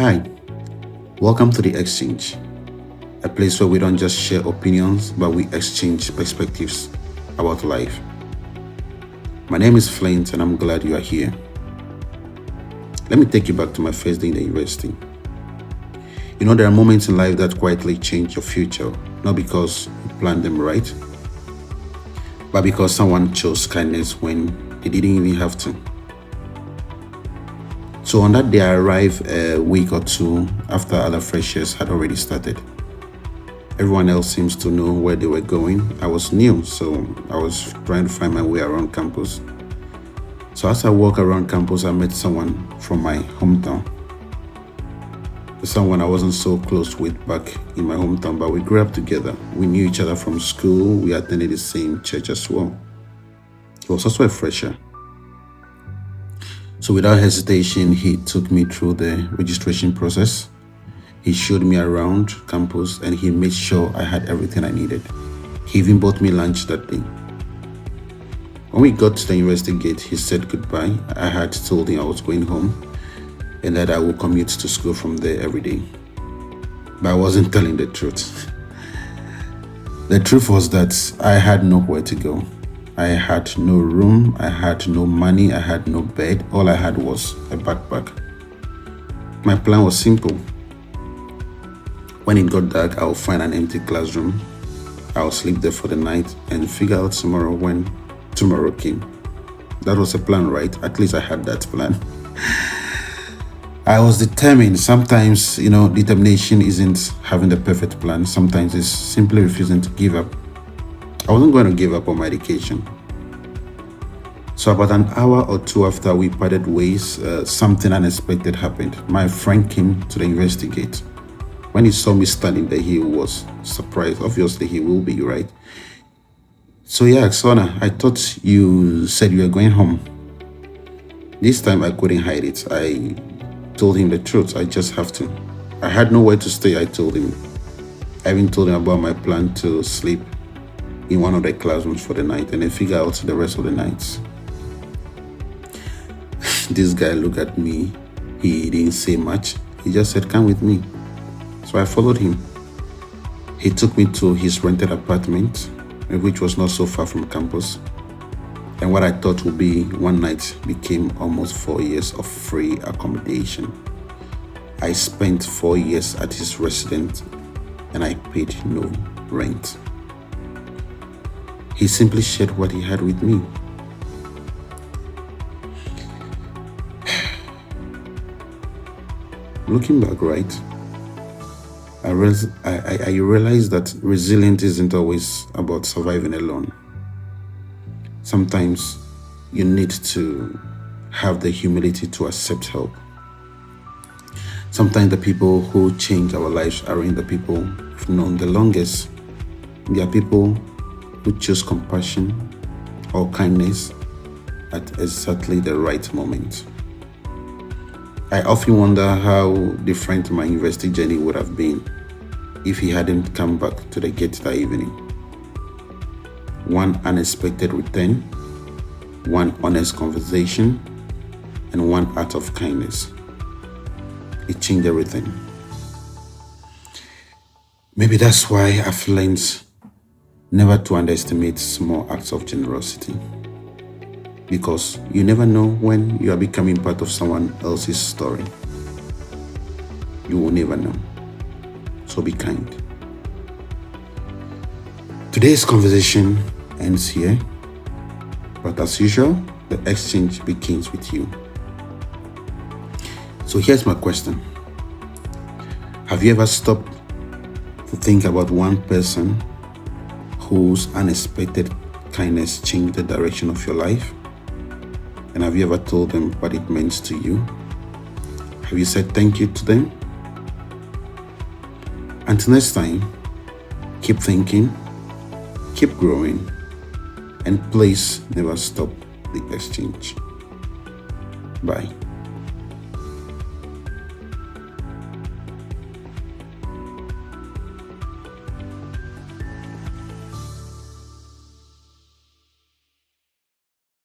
Hi, welcome to The Exchange, a place where we don't just share opinions, but we exchange perspectives about life. My name is Flint, and I'm glad you are here. Let me take you back to my first day in the university. You know, there are moments in life that quietly change your future, not because you planned them right, but because someone chose kindness when they didn't even have to. So on that day, I arrived a week or two after other freshers had already started. Everyone else seems to know where they were going. I was new, so I was trying to find my way around campus. So as I walk around campus, I met someone from my hometown. Someone I wasn't so close with back in my hometown, but we grew up together. We knew each other from school. We attended the same church as well. He was also a fresher. So without hesitation, he took me through the registration process. He showed me around campus and he made sure I had everything I needed. He even bought me lunch that day. When we got to the university gate, he said goodbye. I had told him I was going home and that I would commute to school from there every day. But I wasn't telling the truth. The truth was that I had nowhere to go. I had no room, I had no money, I had no bed. All I had was a backpack. My plan was simple. When it got dark, I would find an empty classroom. I would sleep there for the night and figure out tomorrow when tomorrow came. That was a plan, right? At least I had that plan. I was determined. Sometimes, determination isn't having the perfect plan. Sometimes it's simply refusing to give up. I wasn't going to give up on my education. So about an hour or two after we parted ways, something unexpected happened. My friend came to the university gate. When he saw me standing there, he was surprised. Obviously, he will be, right? So he asked, Sona, I thought you said you were going home. This time I couldn't hide it. I told him the truth. I just have to. I had nowhere to stay, I told him. I even told him about my plan to sleep in one of the classrooms for the night and then figure out the rest of the nights. This guy looked at me. He didn't say much. He just said, come with me. So I followed him. He took me to his rented apartment, which was not so far from campus. And what I thought would be one night became almost 4 years of free accommodation. I spent 4 years at his residence and I paid no rent. He simply shared what he had with me. Looking back, right, I realized that resilience isn't always about surviving alone. Sometimes you need to have the humility to accept help. Sometimes the people who change our lives aren't the people we've known the longest. They are people who choose compassion or kindness at exactly the right moment. I often wonder how different my university journey would have been if he hadn't come back to the gate that evening. One unexpected return, one honest conversation, and one act of kindness. It changed everything. Maybe that's why I've learned never to underestimate small acts of generosity. Because you never know when you are becoming part of someone else's story. You will never know. So be kind. Today's conversation ends here. But as usual, the exchange begins with you. So here's my question. Have you ever stopped to think about one person whose unexpected kindness changed the direction of your life? And have you ever told them what it means to you? Have you said thank you to them? Until next time, keep thinking, keep growing, and please never stop the exchange. Bye.